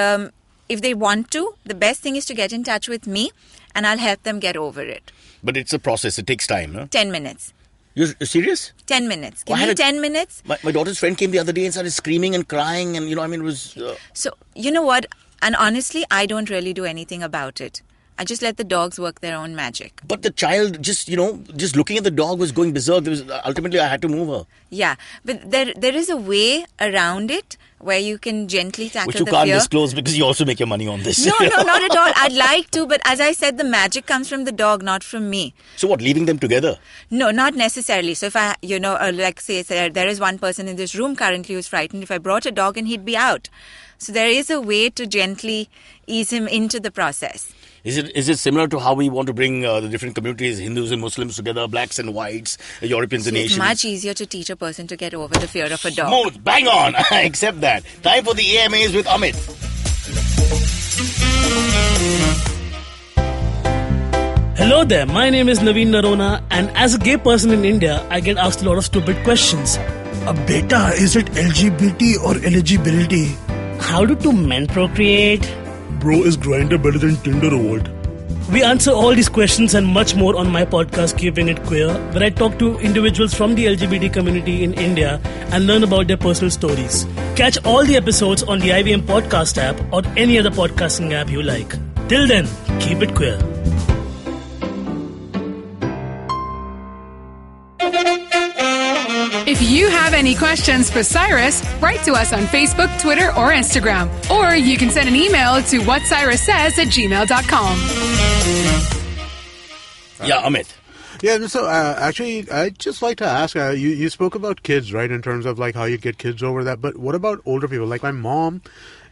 S4: if they want to, the best thing is to get in touch with me and I'll help them get over it.
S2: But it's a process. It takes time, huh?
S4: 10 minutes.
S2: You're serious?
S4: 10 minutes. Give me 10 minutes.
S2: My daughter's friend came the other day and started screaming and crying and, it was...
S4: So, you know what? And honestly, I don't really do anything about it. I just let the dogs work their own magic.
S2: But the child just looking at the dog was going berserk. Ultimately, I had to move her.
S4: Yeah, but there is a way around it where you can gently tackle the fear.
S2: Which you can't disclose because you also make your money on this.
S4: No, not at all. I'd like to, but as I said, the magic comes from the dog, not from me.
S2: So what, leaving them together?
S4: No, not necessarily. So if I, like say there is one person in this room currently who's frightened. If I brought a dog in, he'd be out. So there is a way to gently ease him into the process.
S2: Is it similar to how we want to bring the different communities, Hindus and Muslims together, blacks and whites, Europeans and Asians?
S4: It's much easier to teach a person to get over the fear of a dog.
S2: Smooth, bang on. I accept that. Time for the AMAs with Amit.
S7: Hello there, my name is Naveen Narona, and as a gay person in India, I get asked a lot of stupid questions.
S8: Beta, is it LGBT or eligibility?
S7: How do two men procreate?
S8: Bro, is Grindr better than Tinder or what?
S7: We answer all these questions and much more on my podcast, Keeping It Queer, where I talk to individuals from the LGBT community in India and learn about their personal stories. Catch all the episodes on the IVM podcast app or any other podcasting app you like. Till then, keep it queer.
S3: If you have any questions for Cyrus, write to us on Facebook, Twitter, or Instagram. Or you can send an email to whatcyrussays@gmail.com.
S2: Yeah, Amit.
S1: Yeah, so actually, I'd just like to ask, you spoke about kids, right, in terms of like how you get kids over that, but what about older people? Like my mom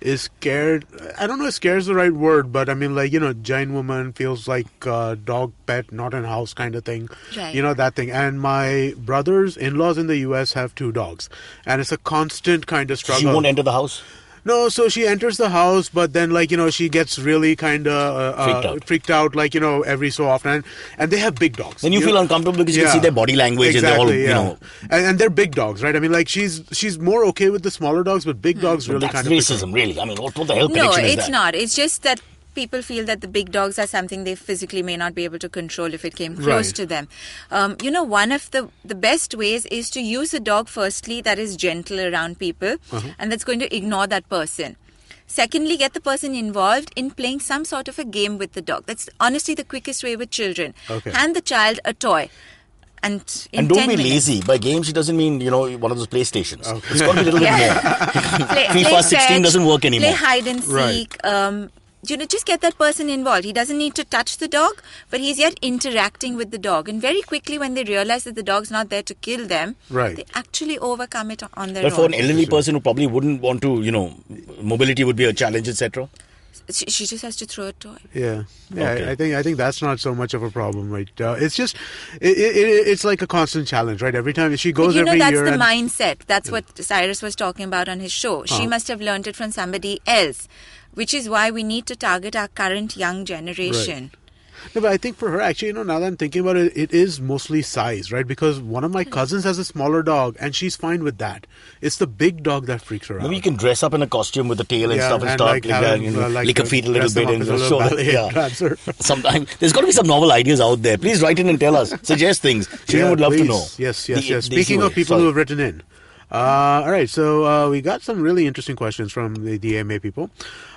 S1: is scared, I don't know if scare is the right word, but I mean, like, giant woman feels like dog pet, not in house kind of thing,
S4: Right.
S1: That thing. And my brother's in-laws in the US have 2 dogs, and it's a constant kind of struggle.
S2: She won't enter the house?
S1: No, so she enters the house, but then, like, she gets really kind of freaked out, like, every so often. And they have big dogs.
S2: Then you feel uncomfortable because you can see their body language
S1: exactly,
S2: and they're all,
S1: And they're big dogs, right? I mean, like, she's more okay with the smaller dogs, but big dogs really
S2: that's
S1: kind of...
S2: racism, really. I mean, what the hell
S4: No,
S2: connection is
S4: it's
S2: that?
S4: not. It's just that people feel that the big dogs are something they physically may not be able to control if it came close
S1: Right.
S4: to them. One of the best ways is to use a dog, firstly, that is gentle around people and that's going to ignore that person. Secondly, get the person involved in playing some sort of a game with the dog. That's honestly the quickest way with children.
S1: Okay.
S4: Hand the child a toy. And
S2: don't
S4: 10
S2: be
S4: minutes,
S2: lazy. By games, she doesn't mean, one of those PlayStations.
S1: Okay.
S2: It's got to be a little bit more. FIFA 16 doesn't work anymore.
S4: Play hide and seek.
S1: Right.
S4: Just get that person involved. He doesn't need to touch the dog, but he's yet interacting with the dog. And very quickly, when they realize that the dog's not there to kill them,
S1: Right.
S4: they actually overcome it on their
S2: But for an
S4: own.
S2: elderly person who probably wouldn't want to, mobility would be a challenge, etc.
S4: She just has to throw a toy.
S1: Yeah,
S2: Okay.
S1: I think that's not so much of a problem, right? It's just it's like a constant challenge, right? Every time she goes
S4: But
S1: every
S4: that's
S1: year.
S4: the
S1: and-
S4: mindset. That's what Cyrus was talking about on his show. She must have learned it from somebody else, which is why we need to target our current young generation.
S1: No, but I think for her, actually, now that I'm thinking about it, it is mostly size, right? Because one of my cousins has a smaller dog, and she's fine with that. It's the big dog that freaks her out.
S2: Maybe you can dress up in a costume with the tail and
S1: Yeah,
S2: stuff and
S1: and
S2: start
S1: like have him,
S2: lick her feet a little
S1: dress them
S2: bit
S1: up
S2: and
S1: as a
S2: show
S1: little ballet dancer.
S2: Sometime there's got to be some novel ideas out there. Please write in and tell us. Suggest things. Shirin would love to
S1: please.
S2: know.
S1: Yes.
S2: The
S1: Speaking
S2: way.
S1: of people
S2: Sorry.
S1: who have written in. All right, so we got some really interesting questions from the AMA people.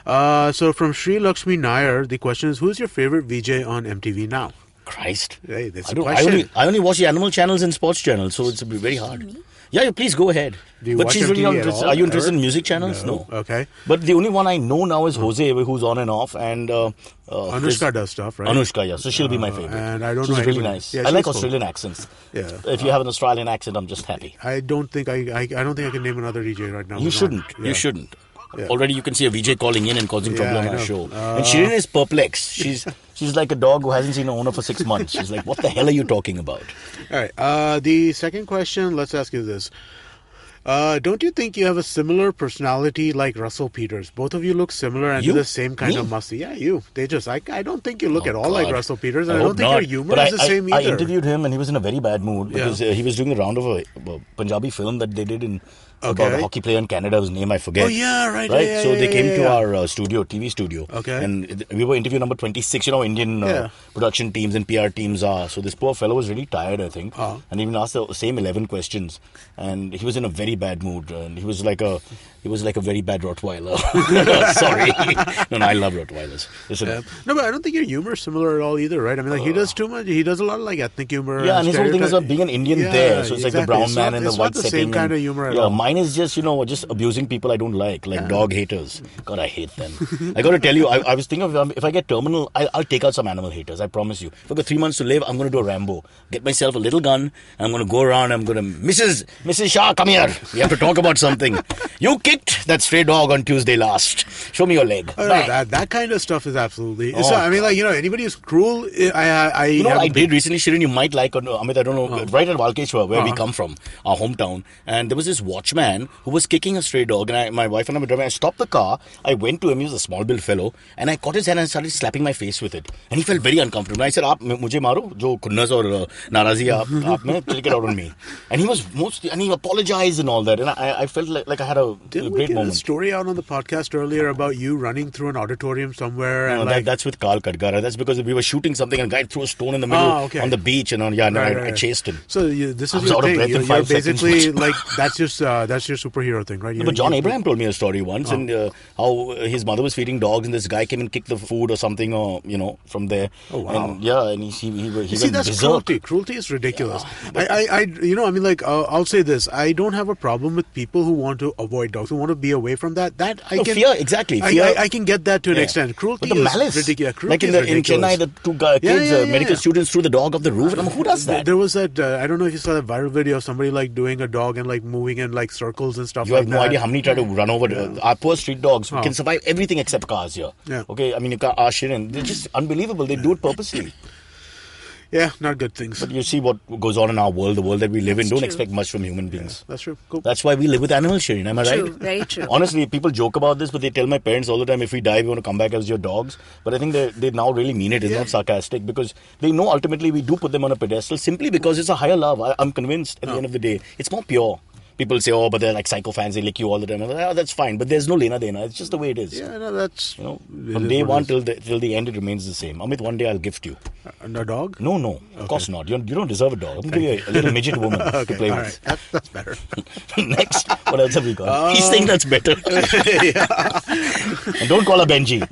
S1: So from Sri Lakshmi Nair, the question is, who's your favorite VJ on MTV now?
S2: Christ.
S1: Hey, that's
S2: I
S1: a
S2: don't-
S1: question.
S2: I only watch the animal channels and sports channels, so it's very hard. Yeah, please go ahead.
S1: Do you
S2: But
S1: watch
S2: she's really
S1: MTV
S2: not
S1: at
S2: interested.
S1: all,
S2: Are you interested
S1: ever?
S2: in music channels? No.
S1: Okay.
S2: But the only one I know now is Jose, who's on and off, and
S1: Anushka does stuff, right?
S2: Anushka, yeah. So she'll be my favorite.
S1: and I don't
S2: she's
S1: know
S2: really
S1: anybody.
S2: nice.
S1: Yeah,
S2: I like
S1: she's cool.
S2: Australian accents.
S1: Yeah.
S2: If you have an Australian accent, I'm just happy.
S1: I don't think I don't think I can name another DJ right now.
S2: You
S1: who's
S2: shouldn't.
S1: on.
S2: You
S1: Yeah.
S2: shouldn't.
S1: Yeah.
S2: Already you can see a VJ calling in and causing trouble
S1: Yeah,
S2: on
S1: I
S2: our
S1: know.
S2: show. And Shirin is perplexed. She's like a dog who hasn't seen an owner for 6 months. She's like, what the hell are you talking about?
S1: All right. The second question, let's ask you this. Don't you think you have a similar personality like Russell Peters? Both of you look similar and
S2: You?
S1: do the same kind
S2: Me?
S1: of musty. Yeah, you. I don't think you look
S2: Oh,
S1: at all like
S2: God.
S1: Russell Peters. And I
S2: hope
S1: don't think
S2: not.
S1: your humor
S2: But
S1: is the same
S2: I
S1: either.
S2: interviewed him and he was in a very bad mood because he was doing the round of a Punjabi film that they did about a hockey player in Canada whose name I forget.
S1: Oh, yeah, right.
S2: Right?
S1: Yeah,
S2: so they came to
S1: yeah.
S2: our studio, TV studio.
S1: Okay.
S2: And we were interview number 26. Indian production teams and PR teams are. So this poor fellow was really tired, I think. And even asked the same 11 questions. And he was in a very bad mood. And he was like a very bad Rottweiler. Sorry. No, I love Rottweilers. Listen.
S1: No, but I don't think your humor is similar at all either, right? I mean, like, he does too much. He does a lot of, like, ethnic humor.
S2: Yeah, and his whole thing is
S1: stereotype-
S2: about being an Indian
S1: Yeah,
S2: there. So it's like the
S1: exactly.
S2: brown
S1: It's
S2: man
S1: not-
S2: in the
S1: it's
S2: white
S1: not the
S2: setting.
S1: same kind
S2: and-
S1: of humor at
S2: yeah,
S1: all.
S2: mine is just, just abusing people I don't like dog haters. God, I hate them. I got to tell you, I was thinking of if I get terminal, I'll take out some animal haters. I promise you. If I've got 3 months to live, I'm going to do a Rambo. Get myself a little gun. And I'm going to go around. I'm going to, Mrs. Shah, come here. We have to talk about something. You kicked that stray dog on Tuesday last. Show me your leg.
S1: Oh, no,
S2: Bang.
S1: that kind of stuff is absolutely.
S2: Oh,
S1: so, I mean, like, anybody who's cruel, I
S2: You know
S1: have
S2: what
S1: a
S2: I
S1: big-
S2: did recently, Shirin, you might like, or no, Amit, I don't know, right at Walkeshwar, where we come from, our hometown, and there was this watchman who was kicking a stray dog, and my wife and I were driving, I stopped the car, I went to him, he was a small built fellow, and I caught his hand and started slapping my face with it. And he felt very uncomfortable. I said, "Aap mujhe maro, jo khunnas aur narazi hai aap mein, take it out on me." And he was and he apologized and all that, and I felt like I had a
S1: Didn't we
S2: great
S1: get
S2: moment.
S1: a story out on the podcast earlier about you running through an auditorium somewhere?
S2: No,
S1: and like,
S2: that's with Carl Kadgara. That's because we were shooting something and a guy threw a stone in the middle
S1: okay.
S2: on the beach and I chased him.
S1: So this
S2: I
S1: is
S2: was
S1: your
S2: out of
S1: thing.
S2: breath in
S1: You're
S2: 5 seconds.
S1: basically like that's just That's your superhero thing, right?
S2: No, but John Abraham told me a story once, and how his mother was feeding dogs, and this guy came and kicked the food or something, or from there.
S1: Oh, wow.
S2: And and he went
S1: that's
S2: berserk.
S1: cruelty. Cruelty is ridiculous. I'll say this: I don't have a problem with people who want to avoid dogs, who want to be away from that.
S2: Fear, exactly. Fear.
S1: I can get that to an extent. Cruelty,
S2: but the malice,
S1: is ridiculous.
S2: Like in Chennai, the two kids, medical students, threw the dog off the roof. And who does that?
S1: There was that. I don't know if you saw that viral video of somebody like doing a dog and like moving in like circles and stuff.
S2: You have no idea how many try to run over. Our poor street dogs can survive everything except cars here.
S1: Yeah.
S2: Okay, I mean, you got Shirin. They're just unbelievable. They do it purposely.
S1: Yeah, not good things.
S2: But you see what goes on in our world, the world that we live in. Don't expect much from human beings.
S1: That's true. Cool.
S2: That's why we live with animals, Shirin. Am I right?
S4: True, very true.
S2: Honestly, people joke about this, but they tell my parents all the time, if we die, we want to come back as your dogs. But I think they now really mean it. It's not sarcastic, because they know ultimately we do put them on a pedestal simply because it's a higher love. I'm convinced at the end of the day, it's more pure. People say, but they're like psycho fans, they lick you all the time. I'm like, that's fine, but there's no lena dena. It's just the way it is.
S1: Yeah, no, that's...
S2: from day one till the end, it remains the same. Amit, one day I'll gift you.
S1: A dog?
S2: No, of course not. You don't deserve a dog. I'm going to give you a little midget woman to play with.
S1: Right. That's better.
S2: Next, what else have we got? He's saying that's better. And don't call her Benji.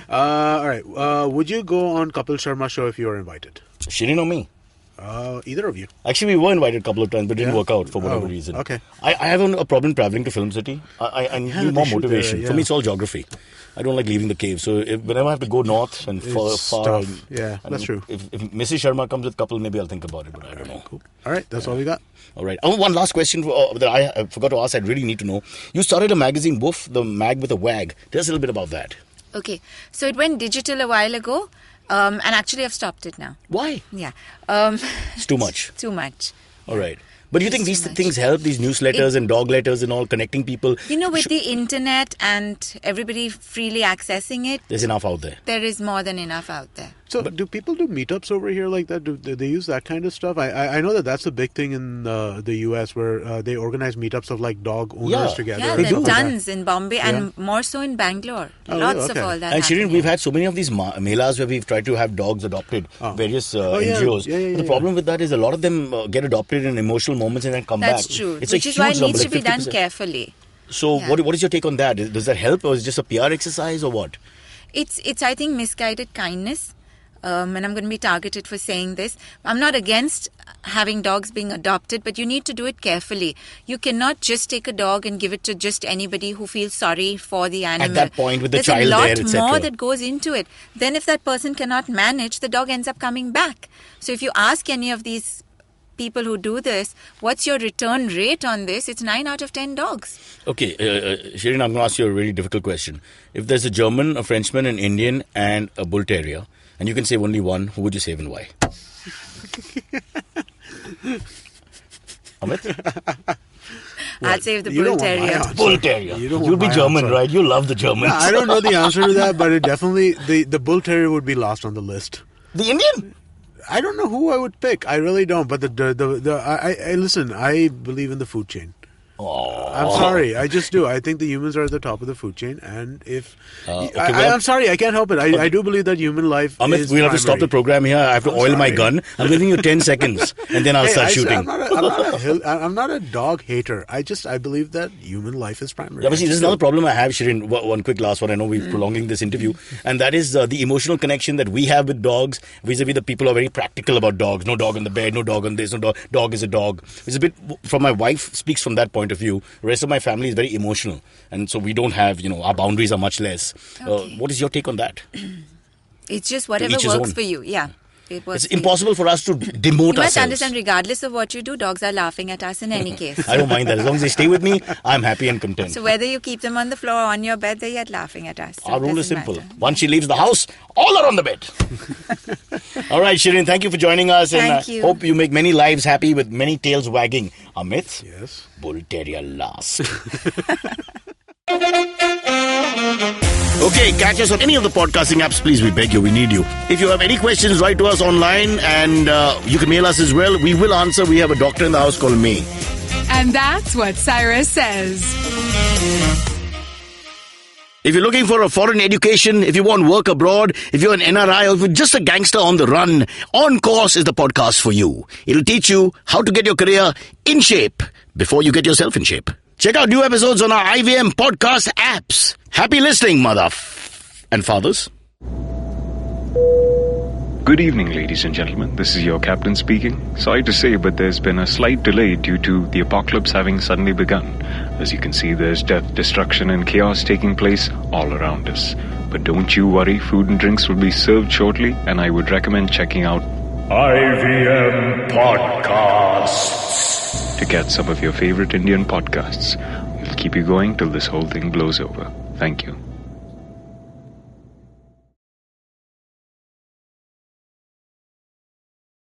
S1: All right. Would you go on Kapil Sharma show if you were invited?
S2: Shirin or me?
S1: Either of you.
S2: Actually, we were invited a couple of times, but didn't work out for whatever reason.
S1: Okay.
S2: I have a problem traveling to Film City. I need more motivation. For me, it's all geography. I don't like leaving the cave. So whenever I have to go north and far,
S1: yeah, that's true.
S2: If Mrs. Sharma comes with couple, maybe I'll think about it, but I don't know.
S1: Cool. All right, that's all we got.
S2: All right. One last question that I forgot to ask. I really need to know. You started a magazine, Woof, the mag with a wag. Tell us a little bit about that.
S4: Okay, so it went digital a while ago. And actually, I've stopped it now.
S2: Why?
S4: Yeah.
S2: It's too much.
S4: Too much.
S2: All right. But do you think these things help, these newsletters and dog letters and all, connecting people?
S4: With the internet and everybody freely accessing it,
S2: there's enough out there.
S4: There is more than enough out there.
S1: So, do people do meetups over here like that? Do they use that kind of stuff? I know that's a big thing in the US, where they organize meetups of like dog owners together.
S4: Yeah, there are tons in Bombay and more so in Bangalore. Lots of all that.
S2: And Shirin, we've had so many of these melas where we've tried to have dogs adopted, various NGOs. The problem with that is a lot of them get adopted in emotional moments and then come back.
S4: That's true. Which is why it needs to be done carefully.
S2: So what is your take on that? Does that help, or is it just a PR exercise, or what?
S4: It's I think misguided kindness. And I'm going to be targeted for saying this. I'm not against having dogs being adopted, but you need to do it carefully. You cannot just take a dog and give it to just anybody who feels sorry for the animal.
S2: At that point, with the
S4: There's
S2: child there, etc.
S4: There's a lot more that goes into it. Then if that person cannot manage, the dog ends up coming back. So if you ask any of these people who do this, what's your return rate on this? It's 9 out of 10 dogs.
S2: Okay, Shirin, I'm going to ask you a really difficult question. If there's a German, a Frenchman, an Indian, and a Bull Terrier, and you can save only one, who would you save and why? Amit?
S4: I'd save the Bull Terrier.
S2: Bull Terrier. You'll be German, right? You love the Germans.
S1: No, I don't know the answer to that, but it definitely, the Bull Terrier would be last on the list.
S2: The Indian?
S1: I don't know who I would pick. I really don't. But listen, I believe in the food chain.
S2: Oh.
S1: I'm sorry, I just do. I think the humans are at the top of the food chain, and if I'm sorry, I can't help it. I do believe that human life.
S2: Amit,
S1: is
S2: we'll have to stop the program here. I have to oil my gun. I'm giving you 10 seconds, and then I'll start shooting.
S1: I'm not a dog hater. I believe that human life is primary.
S2: Yeah, but see, this is another problem I have, Shirin. One quick last one. I know we're prolonging this interview, and that is the emotional connection that we have with dogs vis-a-vis the people who are very practical about dogs. No dog on the bed, no dog on this, no dog. Dog is a dog. It's a bit, from my wife speaks from that point of view. The rest of my family is very emotional, and so we don't have, our boundaries are much less.
S4: Okay.
S2: What is your take on that?
S4: It's just whatever works for you. Yeah.
S2: It's impossible for us to demote
S4: you
S2: ourselves.
S4: must understand, regardless of what you do, dogs are laughing at us in any case.
S2: I don't mind that. As long as they stay with me, I'm happy and content.
S4: So whether you keep them on the floor or on your bed, they're yet laughing at us. So
S2: our rule is simple. Once she leaves the house, all are on the bed. All right, Shirin, thank you for joining us.
S4: Thank you.
S2: Hope you make many lives happy with many tails wagging. Amit?
S1: Yes.
S2: Bull Terrier last. Okay, catch us on any of the podcasting apps, please. We beg you, we need you. If you have any questions, write to us online, and you can mail us as well. We will answer. We have a doctor in the house called May.
S3: And that's what Cyrus says.
S2: If you're looking for a foreign education, if you want work abroad, if you're an NRI, or if you're just a gangster on the run, On Course is the podcast for you. It'll teach you how to get your career in shape before you get yourself in shape. Check out new episodes on our IVM podcast apps. Happy listening, and fathers.
S9: Good evening, ladies and gentlemen. This is your captain speaking. Sorry to say, but there's been a slight delay due to the apocalypse having suddenly begun. As you can see, there's death, destruction, and chaos taking place all around us. But don't you worry, food and drinks will be served shortly, and I would recommend checking out
S10: IVM Podcasts
S9: to get some of your favorite Indian podcasts. We'll keep you going till this whole thing blows over. Thank you.